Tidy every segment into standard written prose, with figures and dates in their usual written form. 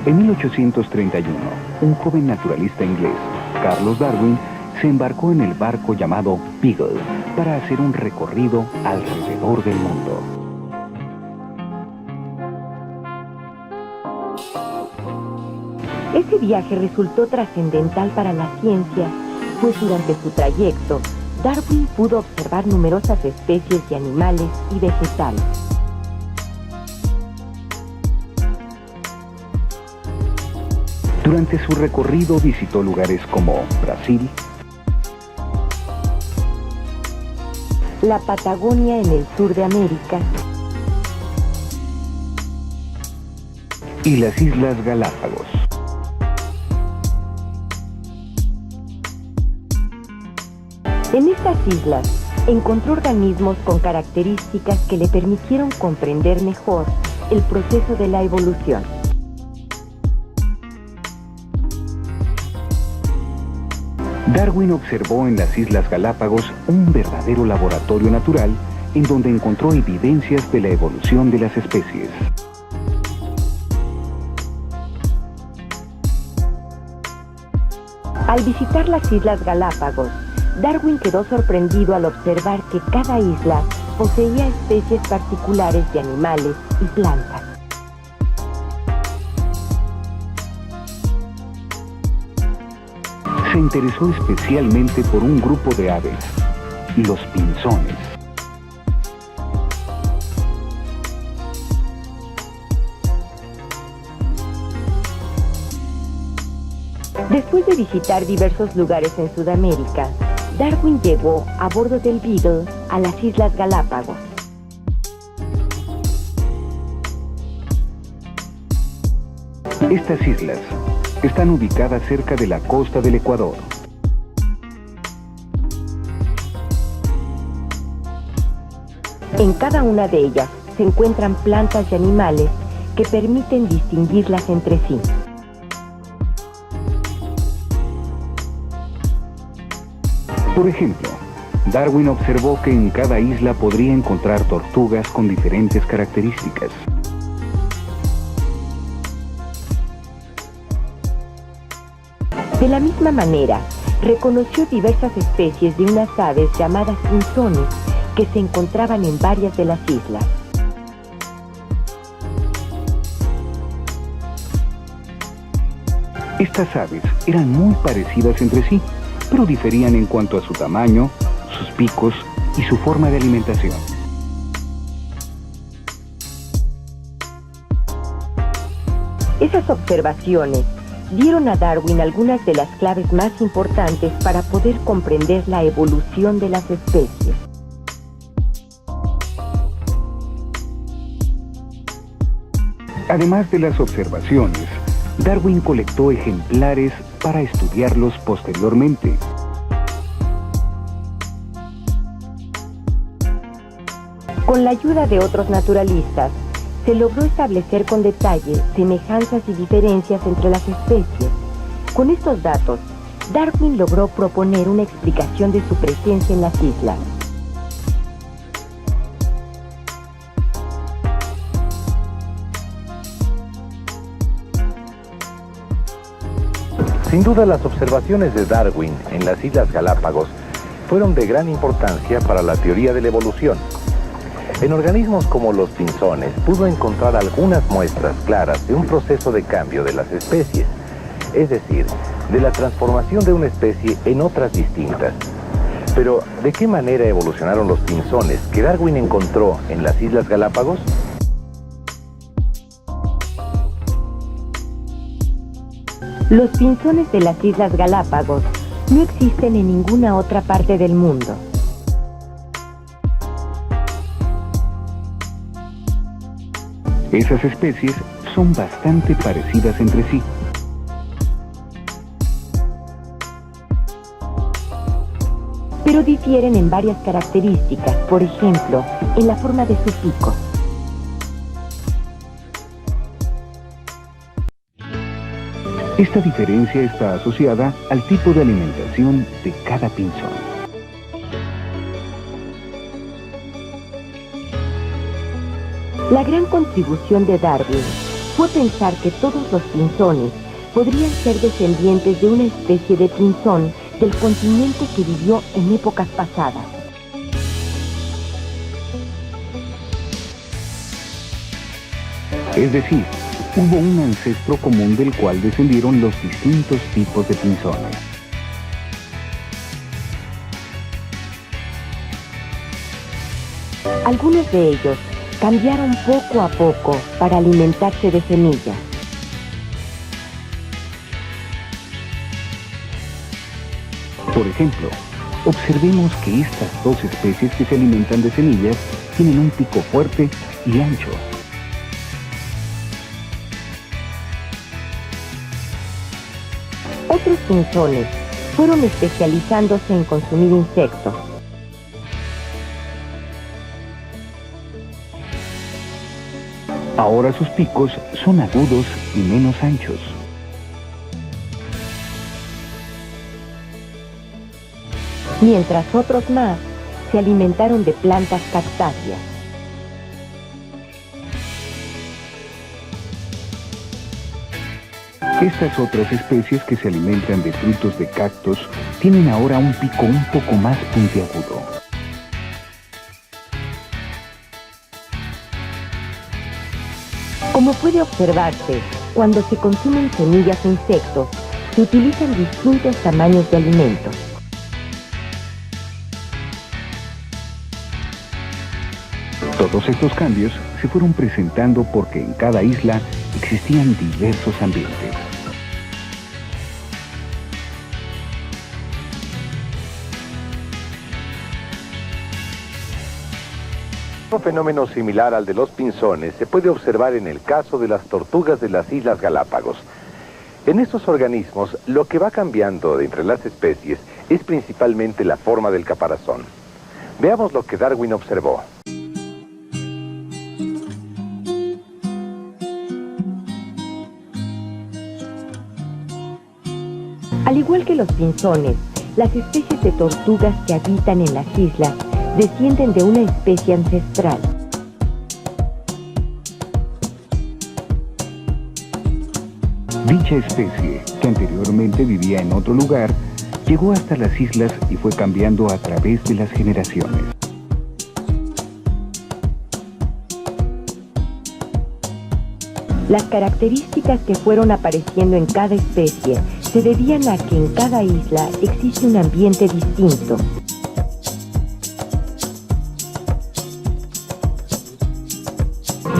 En 1831, un joven naturalista inglés, Carlos Darwin, se embarcó en el barco llamado Beagle para hacer un recorrido alrededor del mundo. Ese viaje resultó trascendental para la ciencia, pues durante su trayecto, Darwin pudo observar numerosas especies de animales y vegetales. Durante su recorrido visitó lugares como Brasil, la Patagonia en el sur de América y las Islas Galápagos. En estas islas encontró organismos con características que le permitieron comprender mejor el proceso de la evolución. Darwin observó en las Islas Galápagos un verdadero laboratorio natural en donde encontró evidencias de la evolución de las especies. Al visitar las Islas Galápagos, Darwin quedó sorprendido al observar que cada isla poseía especies particulares de animales y plantas. Se interesó especialmente por un grupo de aves, los pinzones. Después de visitar diversos lugares en Sudamérica, Darwin llegó a bordo del Beagle a las Islas Galápagos. Estas islas están ubicadas cerca de la costa del Ecuador. En cada una de ellas se encuentran plantas y animales que permiten distinguirlas entre sí. Por ejemplo, Darwin observó que en cada isla podría encontrar tortugas con diferentes características. De la misma manera, reconoció diversas especies de unas aves llamadas pinzones que se encontraban en varias de las islas. Estas aves eran muy parecidas entre sí, pero diferían en cuanto a su tamaño, sus picos y su forma de alimentación. Esas observaciones dieron a Darwin algunas de las claves más importantes para poder comprender la evolución de las especies. Además de las observaciones, Darwin colectó ejemplares para estudiarlos posteriormente. Con la ayuda de otros naturalistas, se logró establecer con detalle semejanzas y diferencias entre las especies. Con estos datos, Darwin logró proponer una explicación de su presencia en las islas. Sin duda, las observaciones de Darwin en las Islas Galápagos fueron de gran importancia para la teoría de la evolución. En organismos como los pinzones pudo encontrar algunas muestras claras de un proceso de cambio de las especies, es decir, de la transformación de una especie en otras distintas. Pero, ¿de qué manera evolucionaron los pinzones que Darwin encontró en las Islas Galápagos? Los pinzones de las Islas Galápagos no existen en ninguna otra parte del mundo. Esas especies son bastante parecidas entre sí. Pero difieren en varias características, por ejemplo, en la forma de su pico. Esta diferencia está asociada al tipo de alimentación de cada pinzón. La gran contribución de Darwin fue pensar que todos los pinzones podrían ser descendientes de una especie de pinzón del continente que vivió en épocas pasadas. Es decir, hubo un ancestro común del cual descendieron los distintos tipos de pinzones. Algunos de ellos cambiaron poco a poco para alimentarse de semillas. Por ejemplo, observemos que estas dos especies que se alimentan de semillas tienen un pico fuerte y ancho. Otros pinzones fueron especializándose en consumir insectos. Ahora sus picos son agudos y menos anchos. Mientras otros más se alimentaron de plantas cactáceas. Estas otras especies que se alimentan de frutos de cactus tienen ahora un pico un poco más puntiagudo. Como puede observarse, cuando se consumen semillas e insectos, se utilizan distintos tamaños de alimentos. Todos estos cambios se fueron presentando porque en cada isla existían diversos ambientes. Un fenómeno similar al de los pinzones se puede observar en el caso de las tortugas de las Islas Galápagos. En estos organismos, lo que va cambiando de entre las especies es principalmente la forma del caparazón. Veamos lo que Darwin observó. Al igual que los pinzones, las especies de tortugas que habitan en las islas descienden de una especie ancestral. Dicha especie, que anteriormente vivía en otro lugar, llegó hasta las islas y fue cambiando a través de las generaciones. Las características que fueron apareciendo en cada especie se debían a que en cada isla existe un ambiente distinto.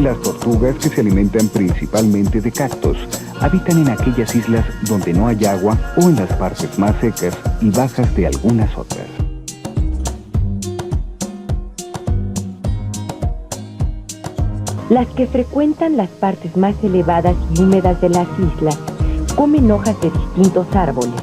Las tortugas, que se alimentan principalmente de cactus, habitan en aquellas islas donde no hay agua o en las partes más secas y bajas de algunas otras. Las que frecuentan las partes más elevadas y húmedas de las islas comen hojas de distintos árboles.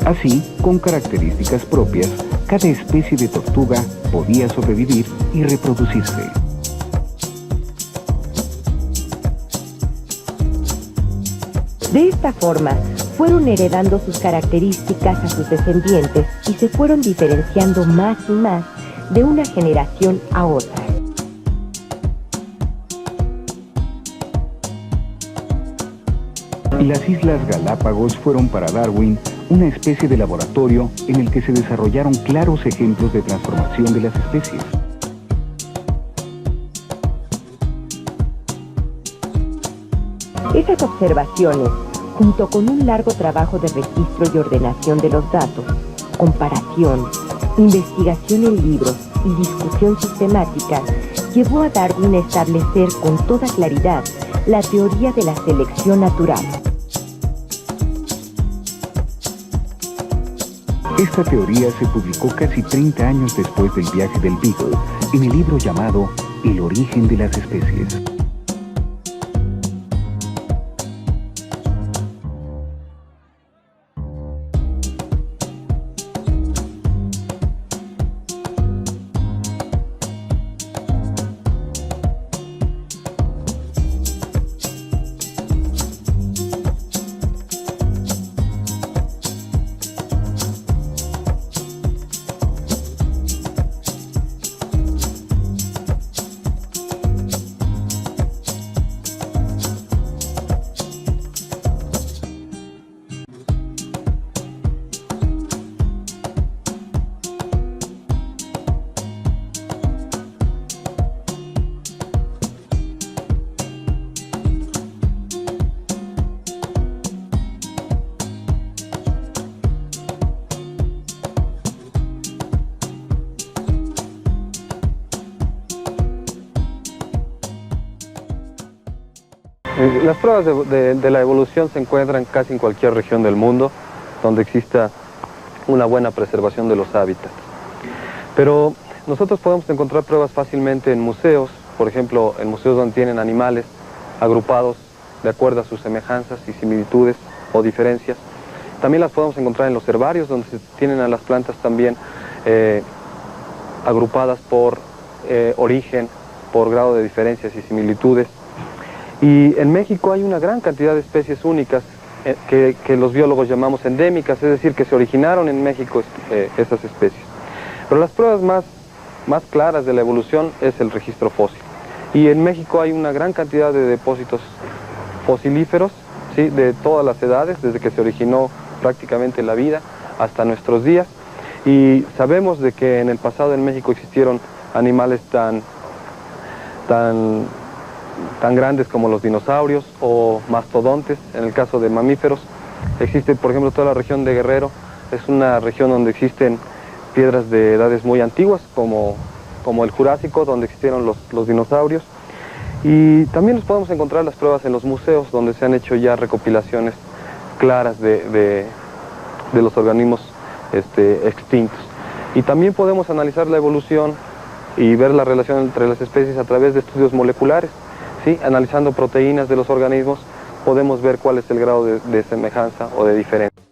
Así, con características propias, cada especie de tortuga podía sobrevivir y reproducirse. De esta forma, fueron heredando sus características a sus descendientes y se fueron diferenciando más y más de una generación a otra. Las Islas Galápagos fueron para Darwin una especie de laboratorio en el que se desarrollaron claros ejemplos de transformación de las especies. Estas observaciones, junto con un largo trabajo de registro y ordenación de los datos, comparación, investigación en libros y discusión sistemática, llevó a Darwin a establecer con toda claridad la teoría de la selección natural. Esta teoría se publicó casi 30 años después del viaje del Beagle en el libro llamado El origen de las especies. Las pruebas de la evolución se encuentran casi en cualquier región del mundo donde exista una buena preservación de los hábitats. Pero nosotros podemos encontrar pruebas fácilmente en museos, por ejemplo, en museos donde tienen animales agrupados de acuerdo a sus semejanzas y similitudes o diferencias. También las podemos encontrar en los herbarios, donde se tienen a las plantas también agrupadas por origen, por grado de diferencias y similitudes. Y en México hay una gran cantidad de especies únicas que los biólogos llamamos endémicas, es decir, que se originaron en México esas especies. Pero las pruebas más claras de la evolución es el registro fósil. Y en México hay una gran cantidad de depósitos fosilíferos, ¿sí?, de todas las edades, desde que se originó prácticamente la vida hasta nuestros días. Y sabemos de que en el pasado en México existieron animales tan grandes como los dinosaurios o mastodontes. En el caso de mamíferos existe, por ejemplo, toda la región de Guerrero. Es una región donde existen piedras de edades muy antiguas como el Jurásico, donde existieron los dinosaurios. Y también nos podemos encontrar las pruebas en los museos, donde se han hecho ya recopilaciones claras de los organismos extintos. Y también podemos analizar la evolución y ver la relación entre las especies a través de estudios moleculares, ¿sí? Analizando proteínas de los organismos podemos ver cuál es el grado de semejanza o de diferencia.